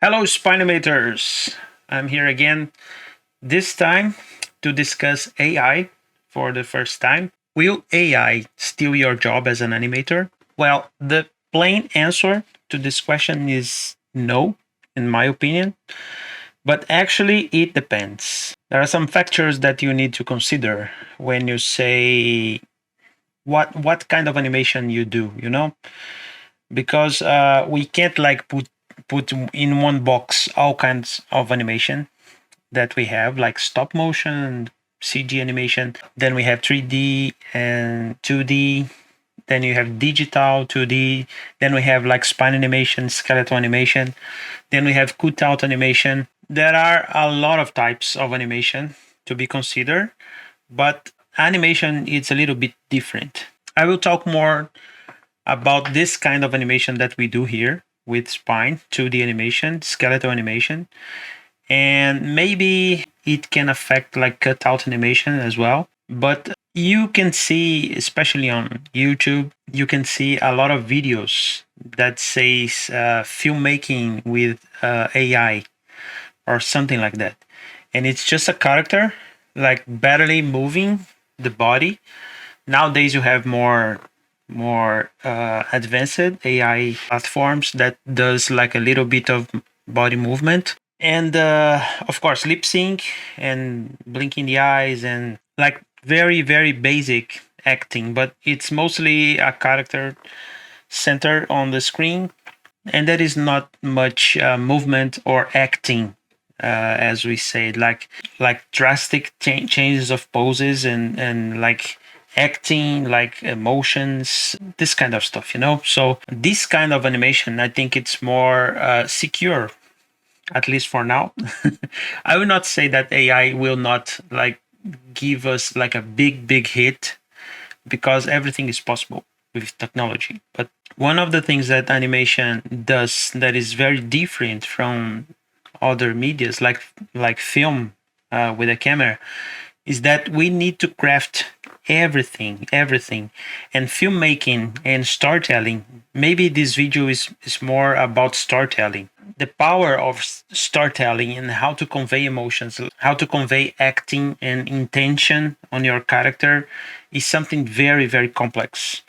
Hello, Spinemators! I'm here again, this time to discuss AI for the first time. Will AI steal your job as an animator? Well, the plain answer to this question is no, in my opinion, but actually it depends. There are some factors that you need to consider when you say what kind of animation you do, because we can't like put in one box all kinds of animation that we have, like stop motion, CG animation. Then we have 3D and 2D. Then you have digital 2D. Then we have like spine animation, skeletal animation. Then we have cutout animation. There are a lot of types of animation to be considered, but animation is a little bit different. I will talk more about this kind of animation that we do here with spine 2D animation, skeletal animation, and maybe it can affect like cutout animation as well. But you can see, especially on YouTube, you can see a lot of videos that says filmmaking with AI or something like that, and it's just a character like barely moving the body. Nowadays you have more advanced AI platforms that does like a little bit of body movement, and of course lip sync and blinking the eyes and like very basic acting, but it's mostly a character center on the screen, and there is not much movement or acting, as we say, like drastic changes of poses and like acting, like emotions, this kind of stuff, so this kind of animation, I think it's more secure, at least for now. I will not say that AI will not like give us like a big hit, because everything is possible with technology. But one of the things that animation does that is very different from other medias, like film with a camera, is that we need to craft everything. And filmmaking and storytelling, maybe this video is more about storytelling, the power of storytelling and how to convey emotions, how to convey acting and intention on your character, is something very complex.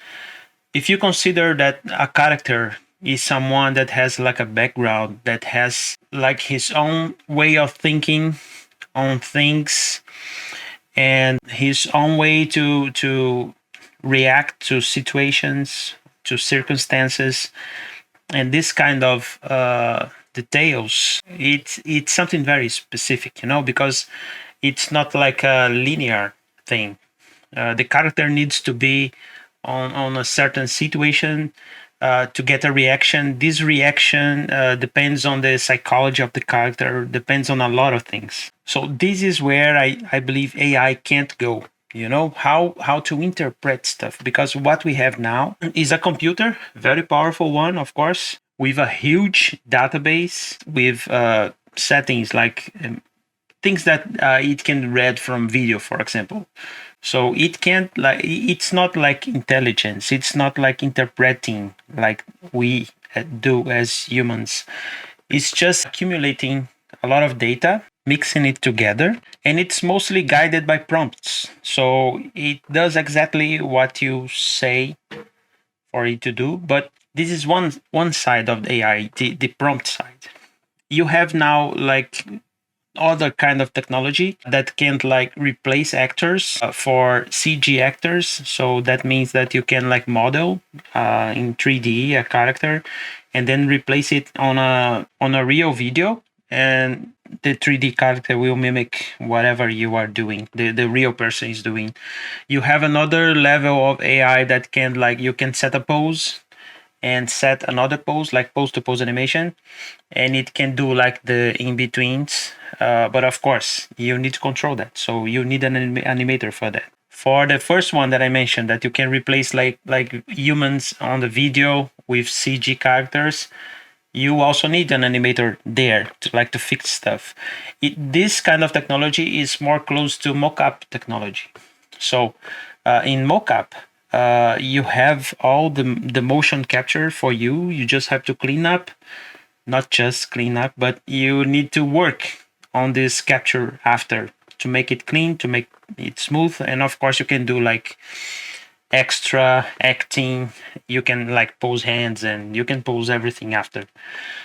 If you consider that a character is someone that has like a background, that has like his own way of thinking on things and his own way to react to situations, to circumstances, and this kind of details, it's something very specific, because it's not like a linear thing. The character needs to be on a certain situation to get a reaction. This reaction depends on the psychology of the character, depends on a lot of things. So this is where I believe AI can't go. How to interpret stuff, because what we have now is a computer, very powerful one, of course, with a huge database, with settings like things that it can read from video, for example. So it can't, like, it's not like intelligence, it's not like interpreting like we do as humans. It's just accumulating a lot of data, mixing it together, and it's mostly guided by prompts. So it does exactly what you say for it to do. But this is one side of the AI, the prompt side. You have now like other kind of technology that can like replace actors for CG actors. So that means that you can like model in 3D a character and then replace it on a real video, and the 3D character will mimic whatever you are doing, the real person is doing. You have another level of AI that can, like, you can set a pose and set another pose, like pose to pose animation, and it can do like the in-betweens, but of course you need to control that, so you need an animator for that. For the first one that I mentioned, that you can replace like humans on the video with CG characters, you also need an animator there to fix stuff. This kind of technology is more close to mocap technology. So in mocap, you have all the motion capture for you. You just have to clean up not just clean up, but you need to work on this capture after to make it clean, to make it smooth. And of course, you can do like extra acting. You can like pose hands and you can pose everything after.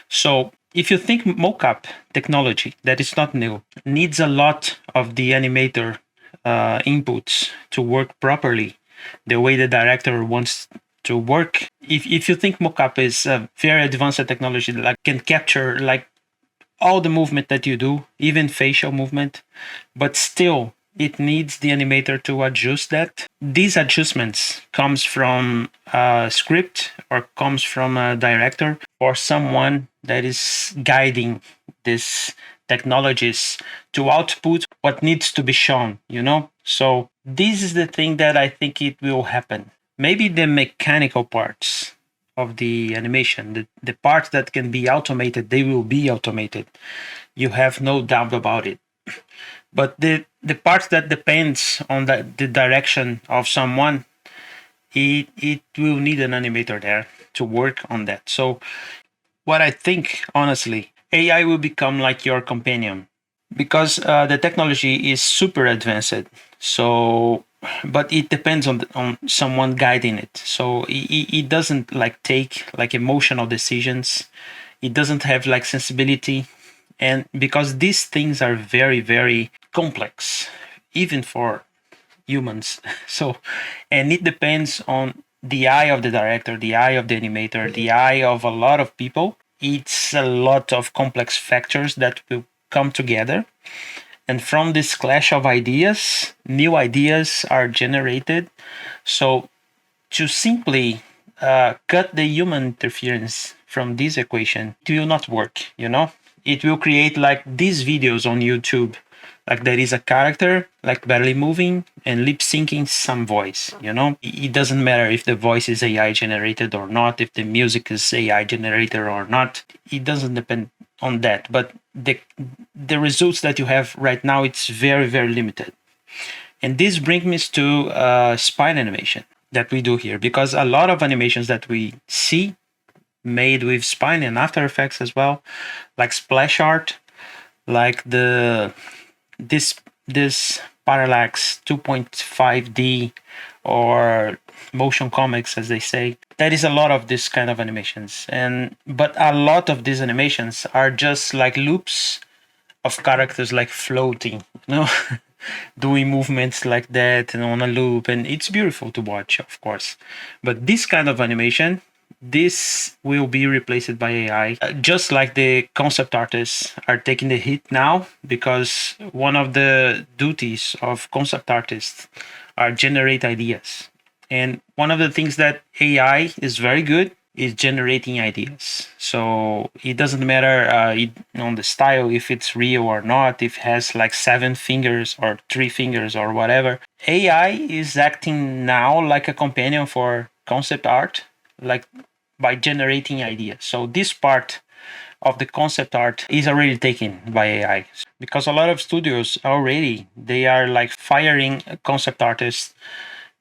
So if you think mocap technology, that is not new, needs a lot of the animator inputs to work properly the way the director wants to work. If you think mocap is a very advanced technology that like, can capture like all the movement that you do, even facial movement, but still it needs the animator to adjust that. These adjustments comes from a script or comes from a director or someone that is guiding these technologies to output what needs to be shown, you know? So this is the thing that I think it will happen. Maybe the mechanical parts of the animation, the parts that can be automated, they will be automated. You have no doubt about it. But the parts that depends on the direction of someone, it will need an animator there to work on that. So what I think, honestly, AI will become like your companion because the technology is super advanced. So, but it depends on someone guiding it. So it doesn't like take like emotional decisions. It doesn't have like sensibility. And because these things are very, very complex, even for humans. So, and it depends on the eye of the director, the eye of the animator, the eye of a lot of people. It's a lot of complex factors that will come together. And from this clash of ideas, new ideas are generated. So to simply cut the human interference from this equation, it will not work, you know? It will create like these videos on YouTube. Like there is a character like barely moving and lip syncing some voice, you know? It doesn't matter if the voice is AI generated or not, if the music is AI generated or not. It doesn't depend on that. But the results that you have right now, it's very, very limited. And this brings me to spine animation that we do here, because a lot of animations that we see made with Spine and After Effects as well, like splash art, like this parallax 2.5D or motion comics, as they say. There is a lot of this kind of animations, but a lot of these animations are just like loops of characters like floating, you know, doing movements like that and on a loop, and it's beautiful to watch, of course. But this kind of animation, this will be replaced by AI, just like the concept artists are taking the hit now, because one of the duties of concept artists are generate ideas. And one of the things that AI is very good is generating ideas. So it doesn't matter on the style, if it's real or not, if it has like 7 fingers or 3 fingers or whatever. AI is acting now like a companion for concept art, like by generating ideas. So this part of the concept art is already taken by AI, because a lot of studios already, they are like firing concept artists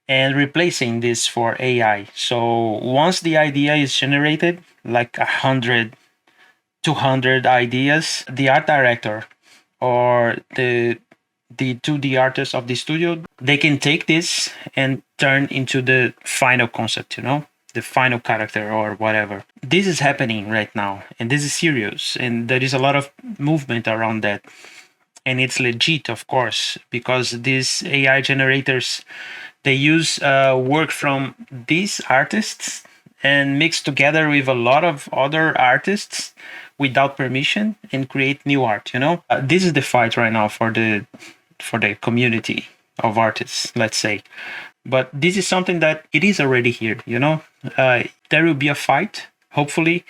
and replacing this for AI. So once the idea is generated, like 100, 200 ideas, the art director or the 2D artist of the studio, they can take this and turn into the final concept, you know, the final character or whatever. This is happening right now, and this is serious, and there is a lot of movement around that. And it's legit, of course, because these AI generators, they use work from these artists and mix together with a lot of other artists without permission and create new art, you know? This is the fight right now for the community of artists, let's say. But this is something that it is already here, you know? There will be a fight. Hopefully,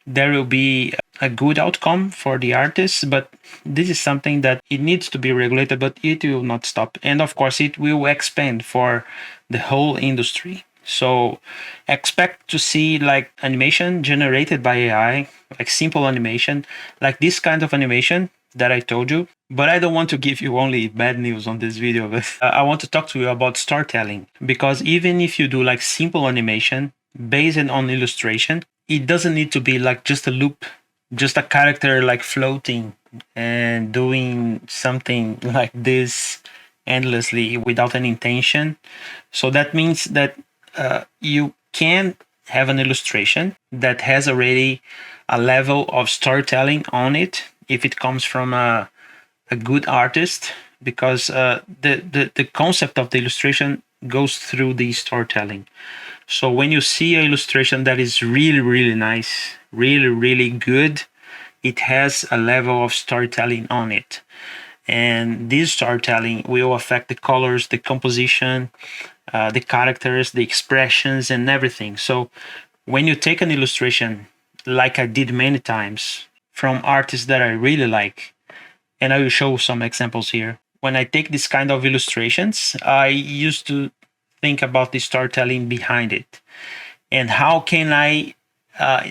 there will be a good outcome for the artists, but this is something that it needs to be regulated, but it will not stop. And of course, it will expand for the whole industry. So expect to see like animation generated by AI, like simple animation, like this kind of animation that I told you. But I don't want to give you only bad news on this video, but I want to talk to you about storytelling, because even if you do like simple animation based on illustration, it doesn't need to be like just a loop just a character like floating and doing something like this endlessly without an intention. So that means that you can have an illustration that has already a level of storytelling on it if it comes from a good artist, because the concept of the illustration goes through the storytelling. So when you see an illustration that is really, really nice, really, really good, it has a level of storytelling on it. And this storytelling will affect the colors, the composition, the characters, the expressions, and everything. So when you take an illustration, like I did many times, from artists that I really like, and I will show some examples here. When I take this kind of illustrations, I used to think about the storytelling behind it, and how can I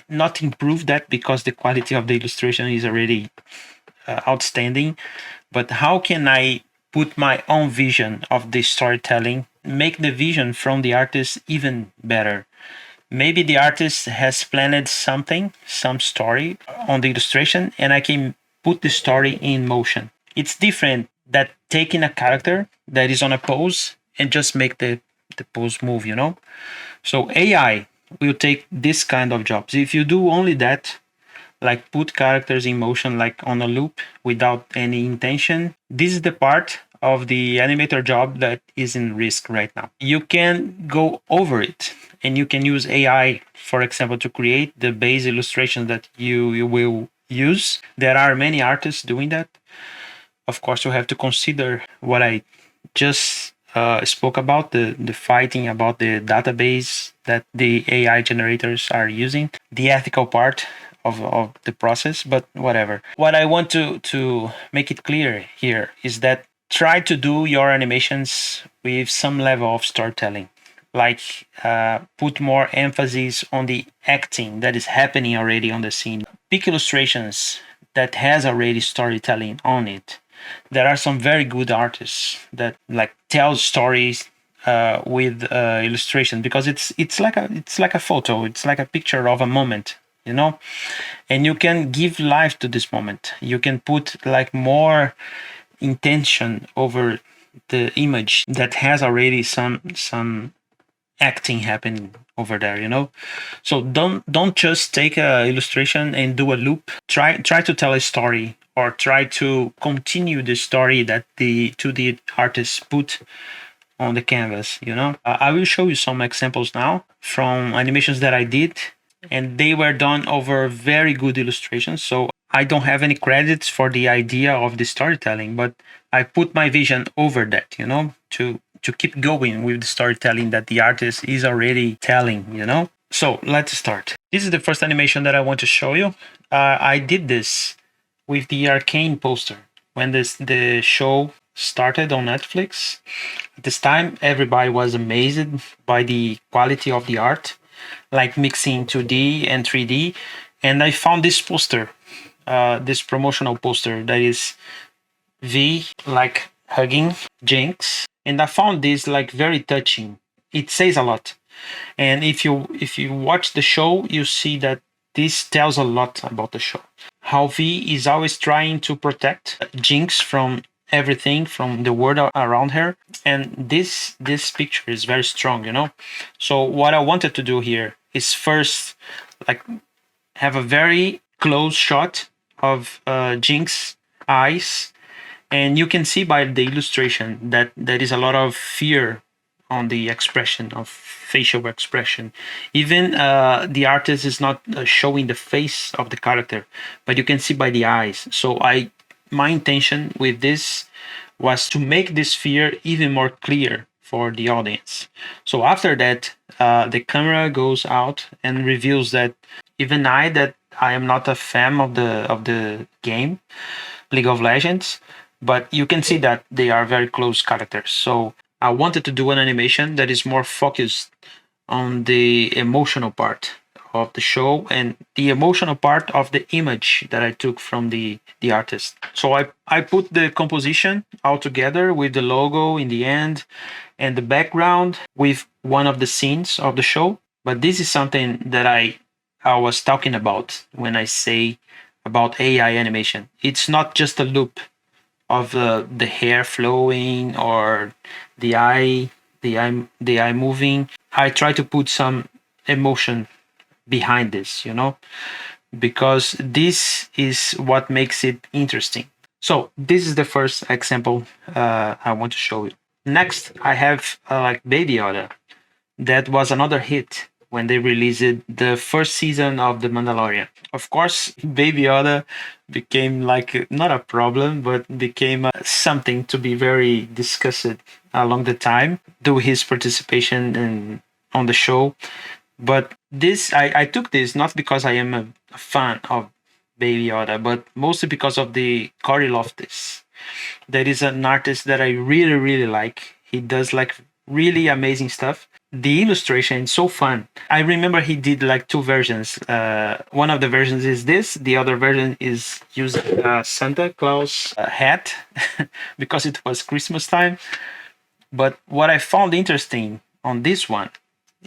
not improve that because the quality of the illustration is already outstanding, but how can I put my own vision of the storytelling, make the vision from the artist even better. Maybe the artist has planned something, some story on the illustration, and I can put the story in motion. It's different that taking a character that is on a pose and just make the pose move, you know? So AI will take this kind of jobs. If you do only that, like put characters in motion like on a loop without any intention, this is the part of the animator job that is in risk right now. You can go over it and you can use AI, for example, to create the base illustration that you will use. There are many artists doing that. Of course, you have to consider what I just spoke about, the fighting about the database that the AI generators are using, the ethical part of the process, but whatever. What I want to make it clear here is that try to do your animations with some level of storytelling, like put more emphasis on the acting that is happening already on the scene. Pick illustrations that has already storytelling on it. There are some very good artists that like tell stories with illustration, because it's like a photo, it's like a picture of a moment, you know, and you can give life to this moment. You can put like more intention over the image that has already some acting happening over there, you know. So don't just take a illustration and do a loop. Try to tell a story, or try to continue the story that the 2D artists put on the canvas, you know. I will show you some examples now from animations that I did, and they were done over very good illustrations. So I don't have any credits for the idea of the storytelling, but I put my vision over that, you know, to keep going with the storytelling that the artist is already telling, you know. So let's start. This is the first animation that I want to show you. I did this with the Arcane poster when the show started on Netflix. At this time, everybody was amazed by the quality of the art, like mixing 2D and 3D. And I found this poster, this promotional poster that is V like hugging Jinx, and I found this like very touching. It says a lot, and if you watch the show, you see that this tells a lot about the show. How V is always trying to protect Jinx from everything, from the world around her, and this picture is very strong, you know. So what I wanted to do here is first like have a very close shot of Jinx eyes, and you can see by the illustration that there is a lot of fear on the expression of facial expression. Even the artist is not showing the face of the character, but you can see by the eyes. So my intention with this was to make this fear even more clear for the audience. So after that, the camera goes out and reveals that even that I am not a fan of the game League of Legends, but you can see that they are very close characters. So I wanted to do an animation that is more focused on the emotional part of the show and the emotional part of the image that I took from the artist. So I put the composition all together with the logo in the end and the background with one of the scenes of the show. But this is something that I was talking about when I say about AI animation. It's not just a loop of the hair flowing or the eye, the eye moving. I try to put some emotion behind this, because this is what makes it interesting. So this is the first example I want to show you. Next, I have like Baby Yoda. That was another hit when they released the first season of The Mandalorian. Of course, Baby Yoda became like not a problem, but became something to be very discussed along the time due his participation on the show. But this, I took this not because I am a fan of Baby Yoda, but mostly because of the Cory Loftis. That is an artist that I really, really like. He does like really amazing stuff. The illustration is so fun. I remember he did like two versions. One of the versions is this. The other version is using a Santa Claus hat because it was Christmas time. But what I found interesting on this one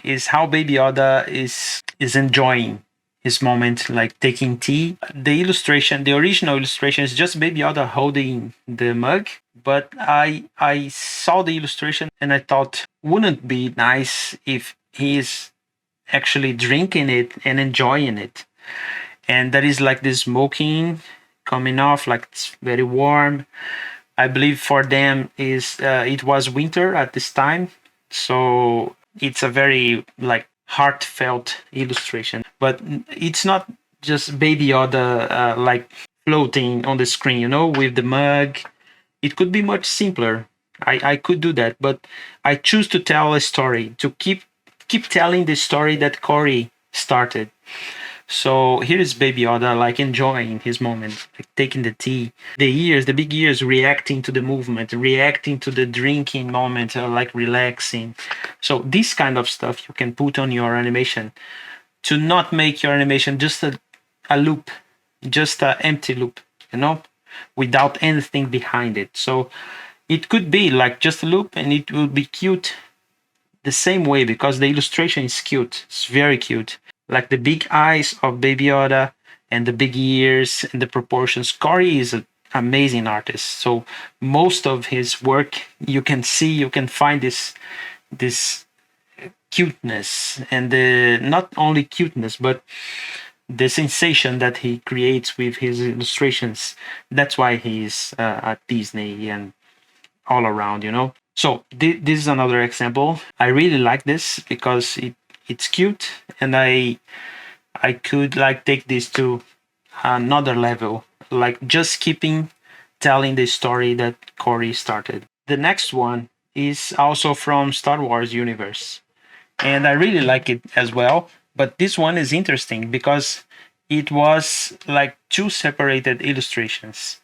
is how Baby Yoda is enjoying his moment, like taking tea. The illustration, the original illustration, is just Baby Yoda holding the mug. But I saw the illustration and I thought, wouldn't it be nice if he is actually drinking it and enjoying it? And that is like this smoking coming off, like it's very warm. I believe for them is it was winter at this time, so it's a very like heartfelt illustration. But it's not just Baby Yoda like floating on the screen, with the mug. It could be much simpler. I could do that, but I choose to tell a story, to keep telling the story that Cory started. So here is Baby Yoda like enjoying his moment, like taking the tea. The big ears reacting to the movement, reacting to the drinking moment, like relaxing. So this kind of stuff you can put on your animation to not make your animation just a loop, just an empty loop, without anything behind it. So it could be like just a loop and it will be cute the same way because the illustration is cute. It's very cute. Like the big eyes of Baby Yoda and the big ears and the proportions. Cory is an amazing artist. So most of his work you can find this cuteness and the not only cuteness but the sensation that he creates with his illustrations. That's why he's at Disney and all around, So this is another example. I really like this because it's cute, and I could like take this to another level, like just keeping telling the story that Cory started. The next one is also from Star Wars universe, and I really like it as well. But this one is interesting because it was like two separated illustrations.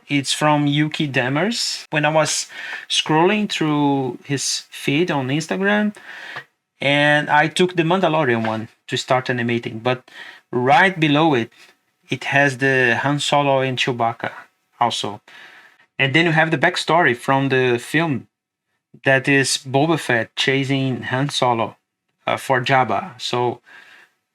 It's from Yuki Demers. When I was scrolling through his feed on Instagram, and I took the Mandalorian one to start animating, but right below it, it has the Han Solo and Chewbacca also. And then you have the backstory from the film that is Boba Fett chasing Han Solo for Jabba. So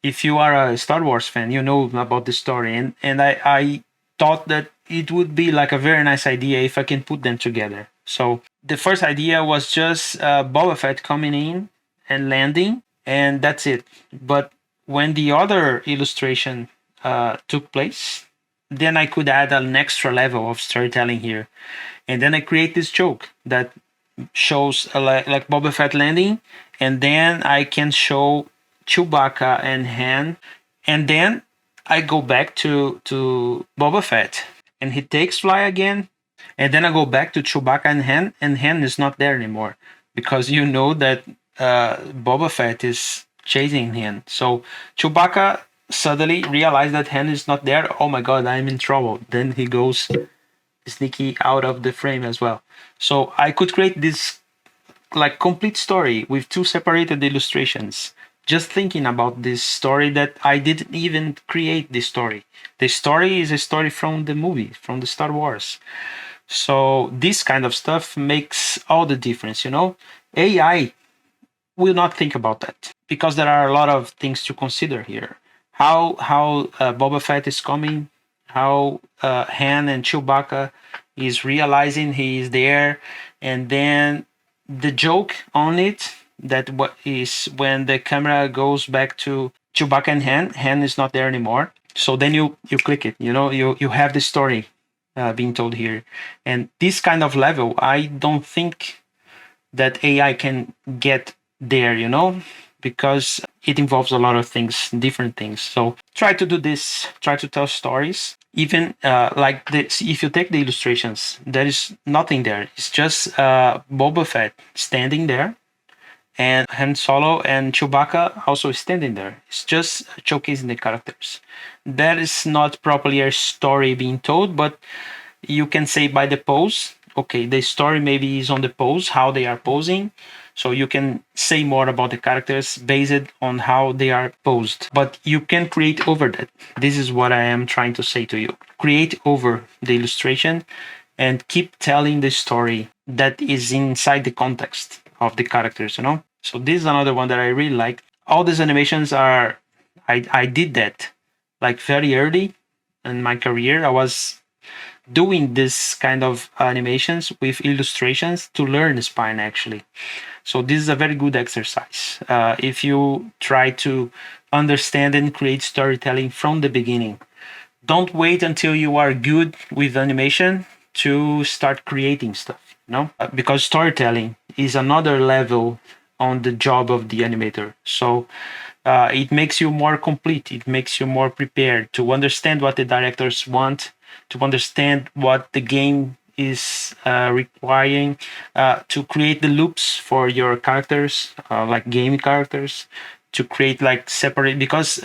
if you are a Star Wars fan, you know about the story. And I thought that it would be like a very nice idea if I can put them together. So the first idea was just Boba Fett coming in and landing, and that's it. But when the other illustration took place, then I could add an extra level of storytelling here. And then I create this joke that shows like Boba Fett landing, and then I can show Chewbacca and Han, and then I go back to Boba Fett, and he takes fly again, and then I go back to Chewbacca and Han is not there anymore because you know that Boba Fett is chasing him. So Chewbacca suddenly realized that Han is not there. Oh my God, I'm in trouble. Then he goes sneaky out of the frame as well. So I could create this like complete story with two separated illustrations. Just thinking about this story that I didn't even create this story. The story is a story from the movie, from the Star Wars. So this kind of stuff makes all the difference, AI will not think about that because there are a lot of things to consider here. how Boba Fett is coming, how Han and Chewbacca is realizing he is there, and then the joke on it that what is when the camera goes back to Chewbacca and Han is not there anymore. So then you click it, you have the story being told here, and this kind of level, I don't think that AI can get there, because it involves a lot of things, different things. So try to do this, try to tell stories. Even like this, if you take the illustrations, there is nothing there. It's just Boba Fett standing there, and Han Solo and Chewbacca also standing there. It's just showcasing the characters. That is not properly a story being told, but you can say by the pose. Okay, the story maybe is on the pose, how they are posing. So you can say more about the characters based on how they are posed. But you can create over that. This is what I am trying to say to you. Create over the illustration and keep telling the story that is inside the context of the characters. So this is another one that I really like. All these animations are, I did that like very early in my career. I was doing this kind of animations with illustrations to learn spine actually. So this is a very good exercise if you try to understand and create storytelling from the beginning. Don't wait until you are good with animation to start creating stuff, because storytelling is another level on the job of the animator. So it makes you more complete, it makes you more prepared to understand what the directors want, to understand what the game is requiring, to create the loops for your characters, like game characters, to create like separate, because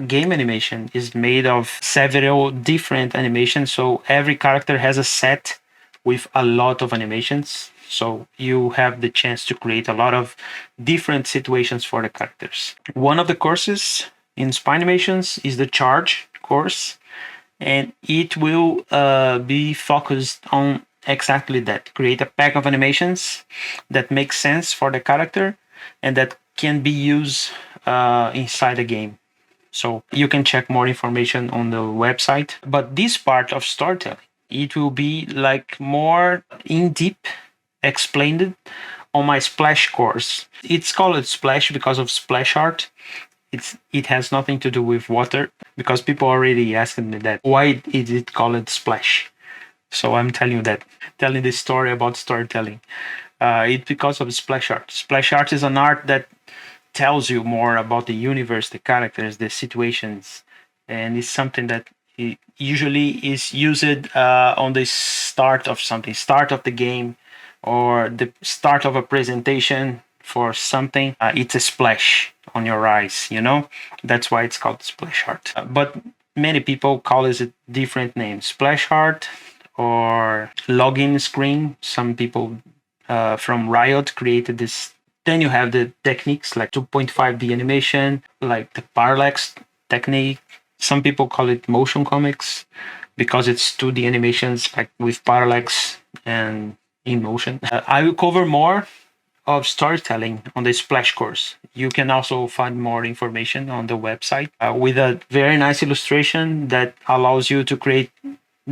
game animation is made of several different animations. So every character has a set with a lot of animations. So you have the chance to create a lot of different situations for the characters. One of the courses in Spinemations is the Charge course, and it will be focused on exactly that. Create a pack of animations that make sense for the character and that can be used inside the game. So you can check more information on the website. But this part of storytelling, it will be like more in deep explained on my Splash course. It's called Splash because of splash art. It has nothing to do with water, because people already asked me that. Why is it called Splash? So I'm telling you that, telling this story about storytelling. It's because of splash art. Splash art is an art that tells you more about the universe, the characters, the situations, and it's something that usually is used on the start of something, start of the game, or the start of a presentation for something. It's a splash on your eyes, That's why it's called splash art. But many people call it a different name, splash art or login screen. Some people from Riot created this. Then you have the techniques like 2.5D animation, like the parallax technique. Some people call it motion comics because it's 2D animations like with parallax and in motion. I will cover more of storytelling on the Splash course. You can also find more information on the website with a very nice illustration that allows you to create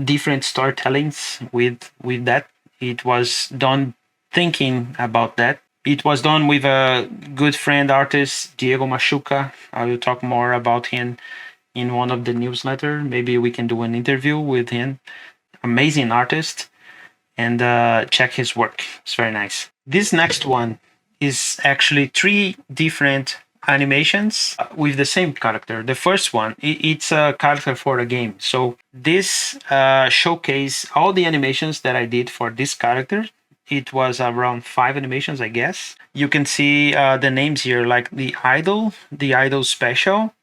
different storytellings with that. It was done thinking about that. It was done with a good friend artist, Diego Machuca. I will talk more about him in one of the newsletter. Maybe we can do an interview with him. Amazing artist, and check his work. It's very nice. This next one is actually 3 different animations with the same character. The first one, it's a character for a game. So this showcase all the animations that I did for this character. It was around 5 animations, I guess. You can see the names here, like the idol special,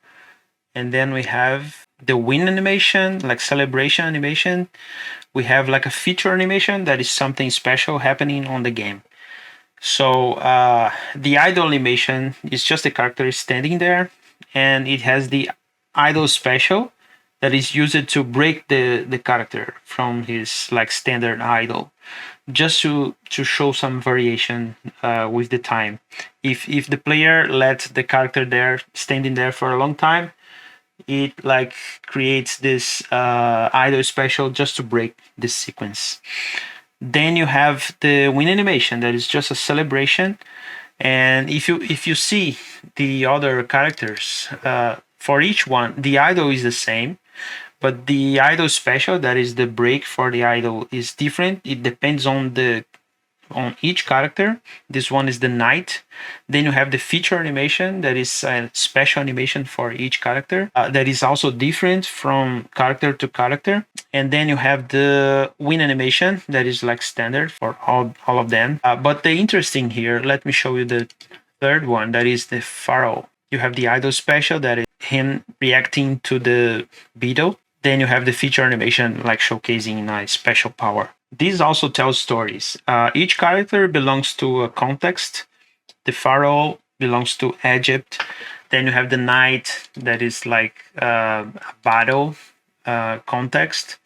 and then we have the win animation, like celebration animation. We have like a feature animation that is something special happening on the game. So the idol animation is just a character standing there, and it has the idol special that is used to break the character from his like standard idol, just to show some variation with the time. If the player lets the character there standing there for a long time, it like creates this idle special just to break this sequence. Then you have the win animation that is just a celebration. And if you see the other characters, for each one, the idol is the same, but the idol special, that is the break for the idol, is different. It depends on each character. This one is the knight. Then you have the feature animation, that is a special animation for each character, that is also different from character to character. And then you have the win animation, that is like standard for all of them. But the interesting here, let me show you the third one, that is the pharaoh. You have the idol special, that is him reacting to the beetle. Then you have the feature animation, like showcasing a special power. This also tells stories. Each character belongs to a context. The pharaoh belongs to Egypt. Then you have the knight, that is like a battle context.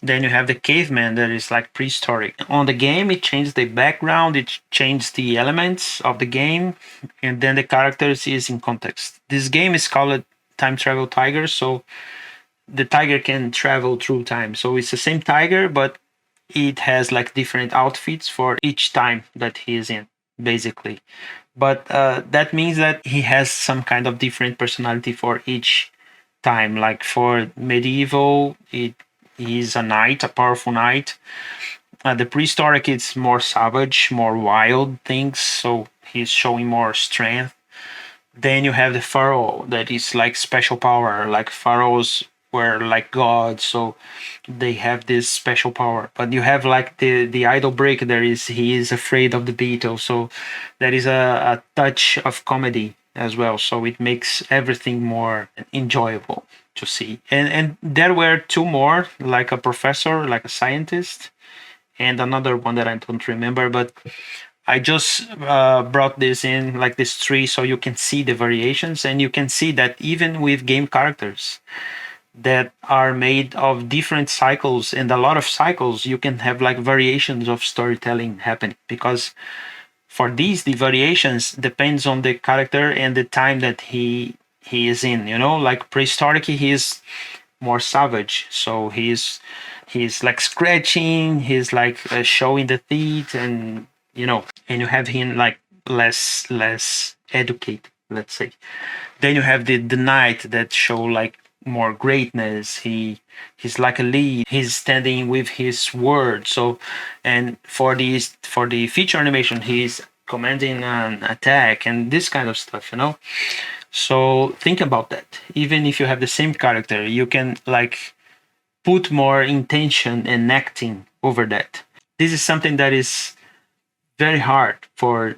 Then you have the caveman, that is like prehistoric. On the game, it changed the background, it changed the elements of the game, and then the characters is in context. This game is called Time Travel Tiger, so the tiger can travel through time. So it's the same tiger, but it has like different outfits for each time that he is in, basically. But that means that he has some kind of different personality for each time. Like for medieval, he's a knight, a powerful knight. The prehistoric, it's more savage, more wild things, so he's showing more strength. Then you have the pharaoh, that is like special power. Like pharaohs were like gods, so they have this special power. But you have like the idol break, there is he is afraid of the beetle, so there is a touch of comedy as well, so it makes everything more enjoyable to see. And there were two more, like a professor, like a scientist, and another one that I don't remember, but I just brought this in, like this tree, so you can see the variations. And you can see that even with game characters that are made of different cycles and a lot of cycles, you can have like variations of storytelling happening, because for these, the variations depends on the character and the time that he is in. Like prehistoric, he is more savage, so he's like scratching, he's like showing the teeth, and and you have him like less educated, let's say. Then you have the knight that show like more greatness. He's like a lead, he's standing with his word. So, and for the feature animation, he's commanding an attack and this kind of stuff. So think about that. Even if you have the same character, you can like put more intention and acting over that. This is something that is very hard for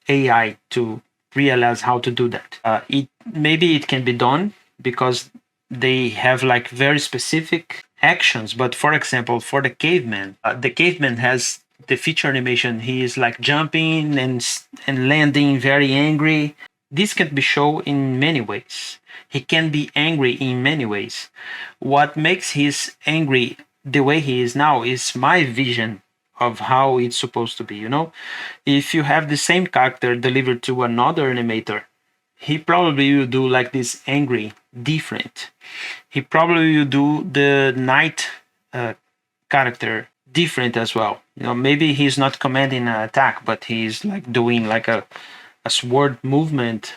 AI to realize how to do that. It can be done because they have like very specific actions. But for example, for the caveman has the feature animation. He is like jumping and landing, very angry. This can be shown in many ways. He can be angry in many ways. What makes his angry the way he is now is my vision of how it's supposed to be. If you have the same character delivered to another animator, he probably will do like this angry different. He probably will do the knight character different as well. Maybe he's not commanding an attack, but he's like doing like a sword movement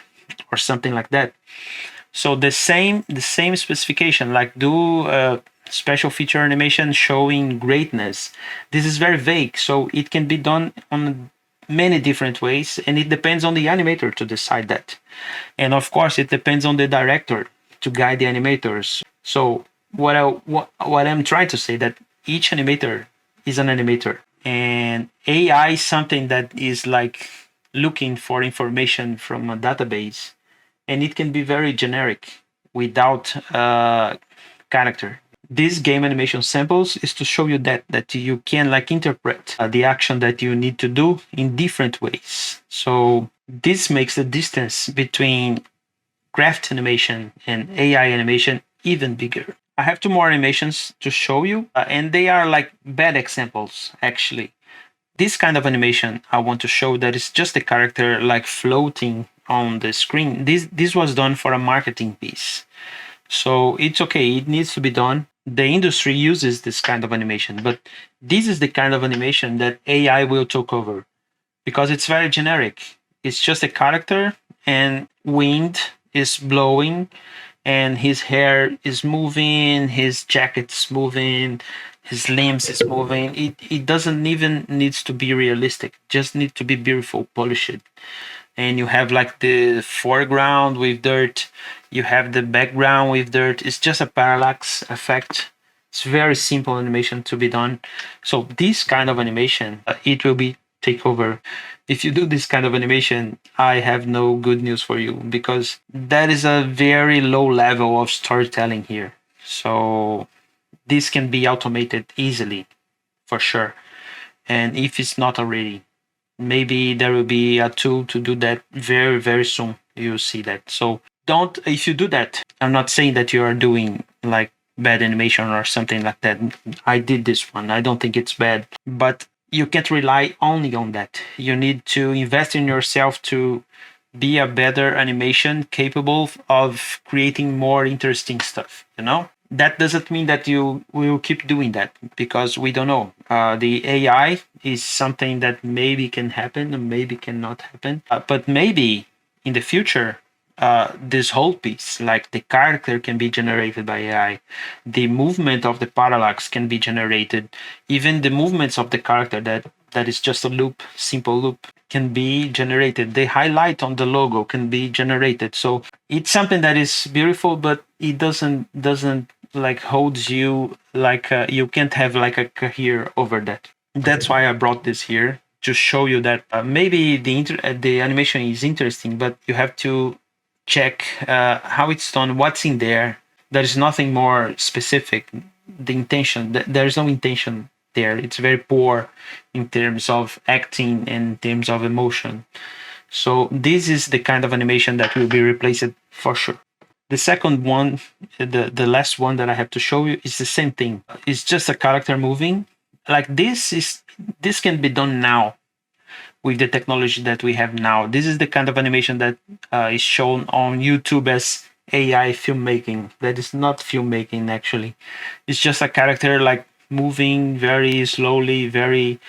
or something like that. So the same specification, like do a special feature animation showing greatness. This is very vague, so it can be done on many different ways, and it depends on the animator to decide that. And of course, it depends on the director to guide the animators. So what I'm trying to say, that each animator is an animator, and AI is something that is like looking for information from a database, and it can be very generic without character. These game animation samples is to show you that you can like interpret the action that you need to do in different ways. So this makes the distance between craft animation and AI animation even bigger. I have two more animations to show you, and they are like bad examples actually. This kind of animation I want to show, that is just a character like floating on the screen. This was done for a marketing piece. So it's okay, it needs to be done. The industry uses this kind of animation, but this is the kind of animation that AI will take over because it's very generic. It's just a character and wind is blowing and his hair is moving, his jacket is moving, his limbs is moving. It doesn't even needs to be realistic. Just need to be beautiful, polished. And you have like the foreground with dirt, you have the background with dirt. It's just a parallax effect. It's very simple animation to be done. So this kind of animation, it will be take over. If you do this kind of animation, I have no good news for you because that is a very low level of storytelling here. So this can be automated easily for sure. And if it's not already, maybe there will be a tool to do that very, very soon. You'll see that. So don't, if you do that, I'm not saying that you are doing like bad animation or something like that. I did this one. I don't think it's bad, but you can't rely only on that. You need to invest in yourself to be a better animation capable of creating more interesting stuff, you know? That doesn't mean that you will keep doing that because we don't know. The AI is something that maybe can happen and maybe cannot happen. But maybe in the future, this whole piece, like the character can be generated by AI, the movement of the parallax can be generated, even the movements of the character that is just a loop, simple loop, can be generated. The highlight on the logo can be generated. So it's something that is beautiful, but it doesn't like holds you like you can't have like a career over that. That's why I brought this here to show you that maybe the animation is interesting, but you have to check how it's done, what's in there. There is nothing more specific. The intention, there is no intention there. It's very poor in terms of acting and in terms of emotion. So this is the kind of animation that will be replaced for sure. The second one, the last one that I have to show you is the same thing. It's just a character moving. Like this can be done now with the technology that we have now. This is the kind of animation that is shown on YouTube as AI filmmaking. That is not filmmaking actually. It's just a character like moving very slowly, very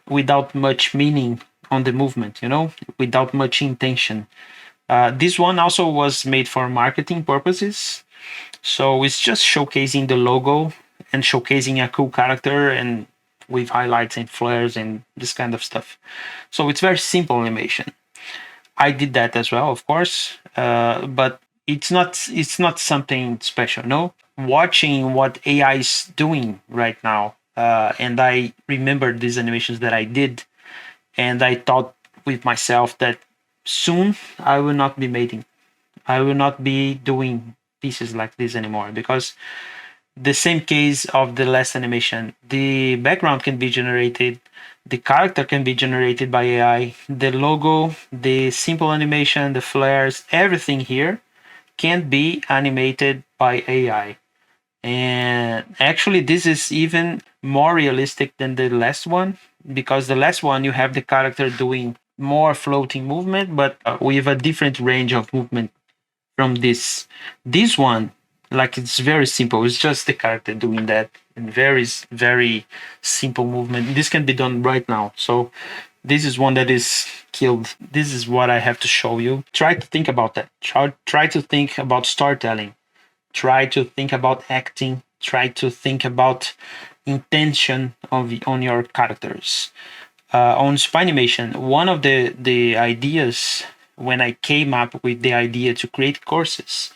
without much meaning on the movement, you know, without much intention. This one also was made for marketing purposes. So it's just showcasing the logo and showcasing a cool character and with highlights and flares and this kind of stuff. So it's very simple animation. I did that as well, of course, but it's not something special. No, watching what AI is doing right now, and I remember these animations that I did, and I thought with myself that soon I will not be making, I will not be doing pieces like this anymore because the same case of the last animation. The background can be generated, the character can be generated by AI, the logo, the simple animation, the flares, everything here can be animated by AI. And actually, this is even more realistic than the last one because the last one you have the character doing more floating movement, but with a different range of movement from this. This one, like it's very simple. It's just the character doing that and very simple movement. This can be done right now. So this is one that is killed. This is what I have to show you. Try to think about that. Try to think about storytelling. Try to think about acting. Try to think about intention on your characters. On Spinemation, one of the ideas when I came up with the idea to create courses,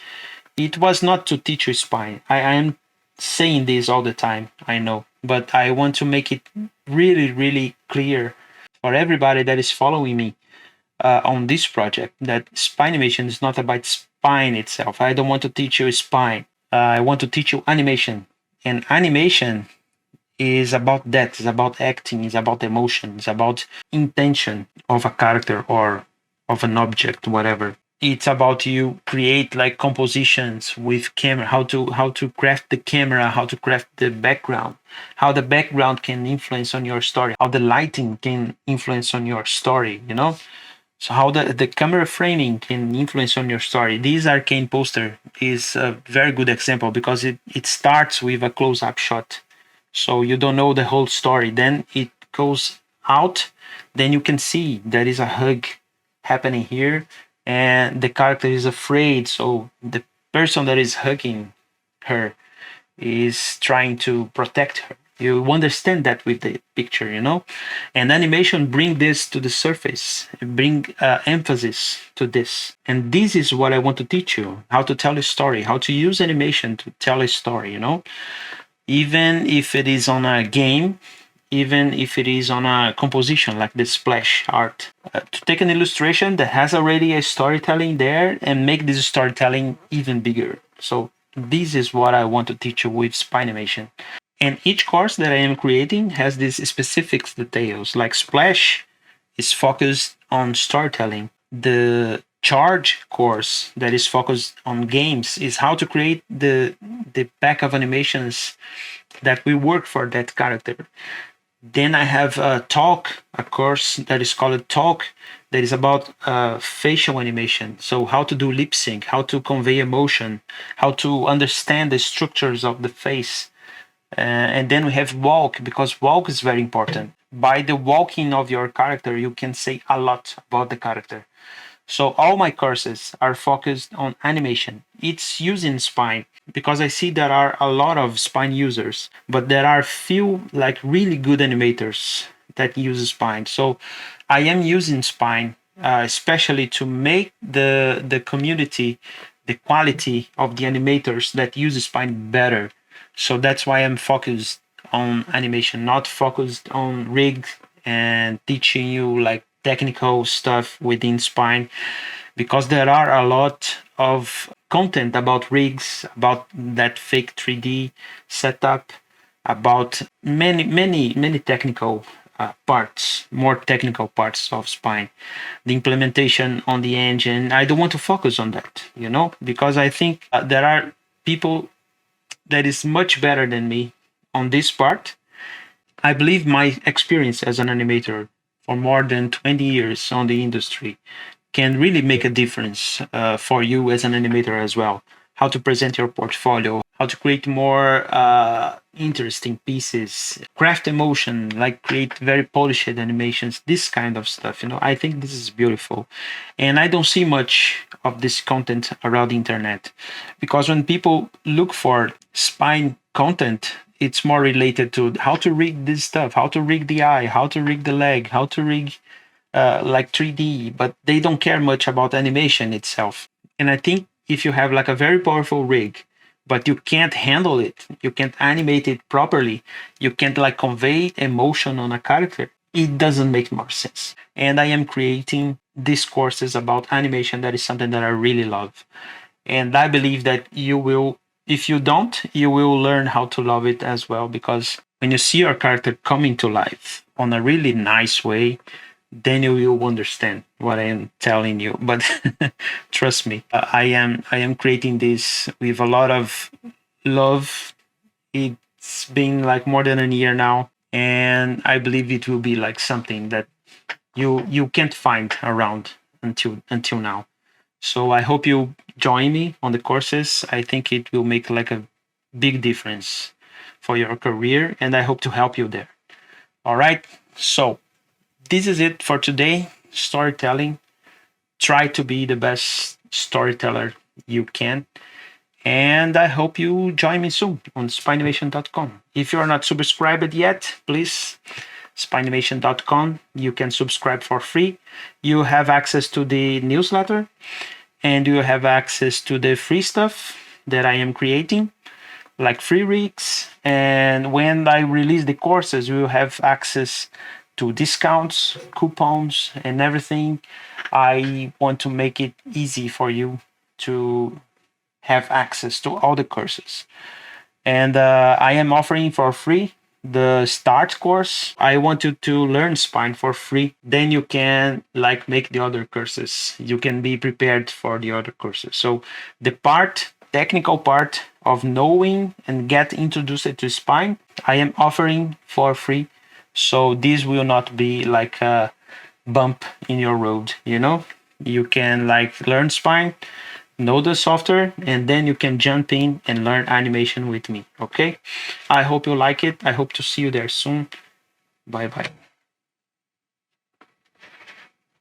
it was not to teach you spine. I am saying this all the time, I know, but I want to make it really clear for everybody that is following me on this project that Spinemation is not about spine itself. I don't want to teach you spine. I want to teach you animation. And animation is about that. It's about acting. It's about emotion. It's about intention of a character or of an object, whatever. It's about you create like compositions with camera, how to craft the camera, how to craft the background, how the background can influence on your story, how the lighting can influence on your story, you know. So how the camera framing can influence on your story. This Arcane poster is a very good example because it starts with a close-up shot. So you don't know the whole story. Then it goes out. Then you can see there is a hug happening here and the character is afraid. So the person that is hugging her is trying to protect her. You understand that with the picture, and animation bring this to the surface, bring emphasis to this. And this is what I want to teach you: how to tell a story, how to use animation to tell a story. Even if it is on a game, even if it is on a composition like the splash art. To take an illustration that has already a storytelling there and make this storytelling even bigger. So this is what I want to teach you with Spinemation. And each course that I am creating has these specific details. Like Splash is focused on storytelling. The Charge course that is focused on games is how to create the pack of animations that will work for that character. Then I have a course that is called Talk, that is about facial animation. So how to do lip sync, how to convey emotion, how to understand the structures of the face. And then we have Walk, because walk is very important. By the walking of your character, you can say a lot about the character. So all my courses are focused on animation. It's using Spine because I see there are a lot of Spine users, but there are few like really good animators that use Spine. So I am using Spine especially to make the community, the quality of the animators that use Spine better. So that's why I'm focused on animation, not focused on rig and teaching you like technical stuff within Spine, because there are a lot of content about rigs, about that fake 3D setup, about many technical parts, more technical parts of Spine, the implementation on the engine. I don't want to focus on that, because I think there are people that is much better than me on this part. I believe my experience as an animator for more than 20 years on the industry can really make a difference for you as an animator as well. How to present your portfolio, how to create more interesting pieces, craft emotion, like create very polished animations, this kind of stuff. I think this is beautiful. And I don't see much of this content around the internet, because when people look for Spine content, it's more related to how to rig this stuff, how to rig the eye, how to rig the leg, how to rig like 3D, but they don't care much about animation itself. And I think if you have like a very powerful rig, but you can't handle it, you can't animate it properly, you can't like convey emotion on a character, it doesn't make more sense. And I am creating these courses about animation. That is something that I really love. And I believe that you will, if you don't, you will learn how to love it as well, because when you see your character coming to life on a really nice way, then you will understand what I am telling you. But trust me, I am creating this with a lot of love. It's been like more than a year now, and I believe it will be like something that you can't find around until now. So I hope you join me on the courses. I think it will make like a big difference for your career, and I hope to help you there. All right. So this is it for today. Storytelling. Try to be the best storyteller you can. And I hope you join me soon on Spinemation.com. If you're not subscribed yet, please, Spinemation.com. You can subscribe for free. You have access to the newsletter, and you have access to the free stuff that I am creating, like free rigs. And when I release the courses, you will have access to discounts, coupons, and everything. I want to make it easy for you to have access to all the courses. And I am offering for free the start course. I want you to learn Spine for free. Then you can like make the other courses. You can be prepared for the other courses. So the technical part of knowing and get introduced to Spine, I am offering for free. So this will not be like bump in your road, you know? You can like learn Spine, know the software, and then you can jump in and learn animation with me, okay? I hope you like it. I hope to see you there soon. Bye bye.